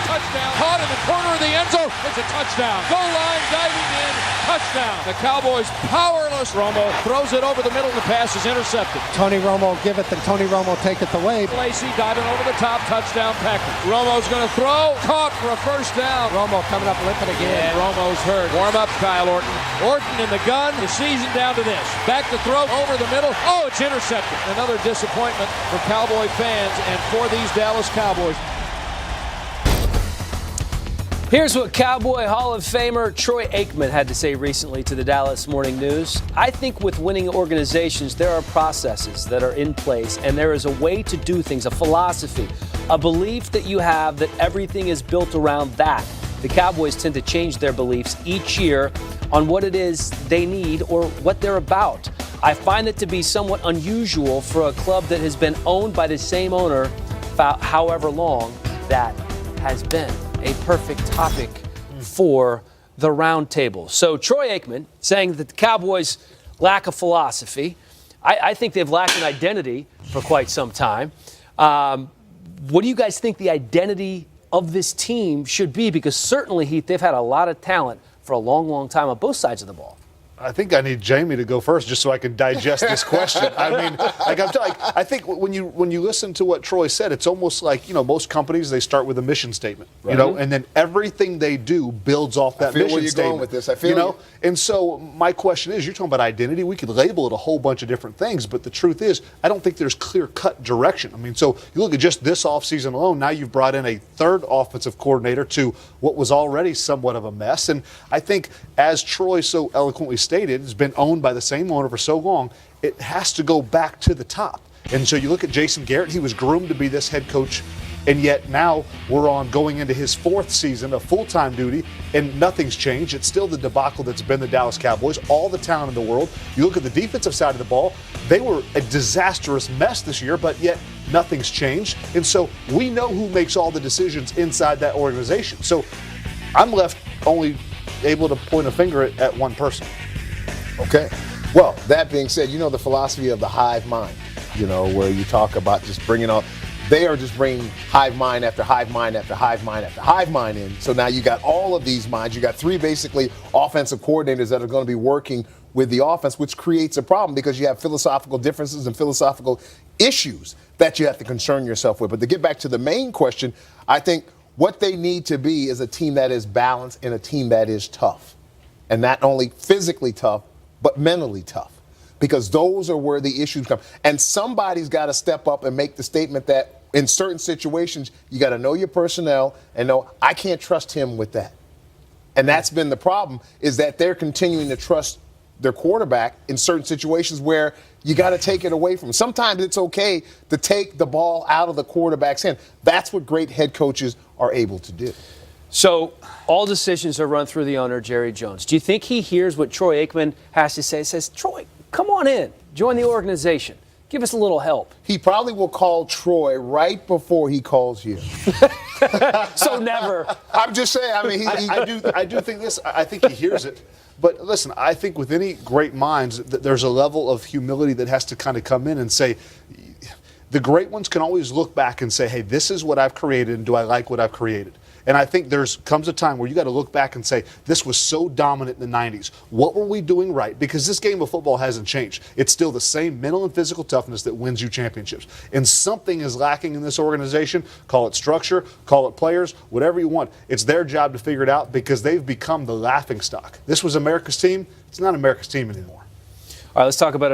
touchdown. Caught in the corner of the end zone. It's a touchdown. Goal line, diving in, touchdown. The Cowboys powerless. Romo throws it over the middle. The pass is intercepted. Tony Romo give it to Tony Romo, take it away. Lacey diving over the top, touchdown Packers. Romo's going to throw, caught for a first down. Romo coming up limping again. And Romo's hurt. Warm up Kyle Orton. Orton in the gun. The season down to this. Back to throw over the middle. Oh, it's intercepted. Another disappointment for Cowboy fans and for these Dallas Cowboys. Here's what Cowboy Hall of Famer Troy Aikman had to say recently to the Dallas Morning News. I think with winning organizations, there are processes that are in place, and there is a way to do things, a philosophy, a belief that you have that everything is built around that. The Cowboys tend to change their beliefs each year on what it is they need or what they're about. I find it to be somewhat unusual for a club that has been owned by the same owner for however long that has been. A perfect topic for the roundtable. So Troy Aikman saying that the Cowboys lack a philosophy. I think they've lacked an identity for quite some time. What do you guys think the identity of this team should be? Because certainly, Heath, they've had a lot of talent for a long, long time on both sides of the ball. I think I need Jamie to go first just so I can digest this question. I mean, I think when you listen to what Troy said, it's almost like, most companies, they start with a mission statement, right. And then everything they do builds off that mission statement. I feel where you're going with this. I feel And so my question is, you're talking about identity. We could label it a whole bunch of different things, but the truth is, I don't think there's clear-cut direction. I mean, so you look at just this offseason alone, now you've brought in a third offensive coordinator to what was already somewhat of a mess. And I think, as Troy so eloquently stated, it's been owned by the same owner for so long, it has to go back to the top. And so you look at Jason Garrett, he was groomed to be this head coach, and yet now we're on going into his fourth season of full-time duty, and nothing's changed. It's still the debacle that's been the Dallas Cowboys, all the talent in the world. You look at the defensive side of the ball, they were a disastrous mess this year, but yet nothing's changed. And so we know who makes all the decisions inside that organization. So I'm left only able to point a finger at one person. Okay. Well, that being said, the philosophy of the hive mind, where you talk about just bringing on, they are just bringing hive mind after hive mind after hive mind after hive mind in. So now you got all of these minds. You got three basically offensive coordinators that are going to be working with the offense, which creates a problem because you have philosophical differences and philosophical issues that you have to concern yourself with. But to get back to the main question, I think what they need to be is a team that is balanced and a team that is tough. And not only physically tough, but mentally tough, because those are where the issues come. And somebody's got to step up and make the statement that in certain situations, you got to know your personnel and know, I can't trust him with that. And that's been the problem, is that they're continuing to trust their quarterback in certain situations where you got to take it away from him. Sometimes it's okay to take the ball out of the quarterback's hand. That's what great head coaches are able to do. So all decisions are run through the owner, Jerry Jones. Do you think he hears what Troy Aikman has to say? He says, Troy, come on in. Join the organization. Give us a little help. He probably will call Troy right before he calls you. So never. I'm just saying. I mean, I do think this. I think he hears it. But listen, I think with any great minds, there's a level of humility that has to kind of come in and say, the great ones can always look back and say, hey, this is what I've created, and do I like what I've created? And I think comes a time where you got to look back and say, this was so dominant in the 90s. What were we doing right? Because this game of football hasn't changed. It's still the same mental and physical toughness that wins you championships. And something is lacking in this organization. Call it structure, call it players, whatever you want. It's their job to figure it out because they've become the laughing stock. This was America's team. It's not America's team anymore. All right, let's talk about it.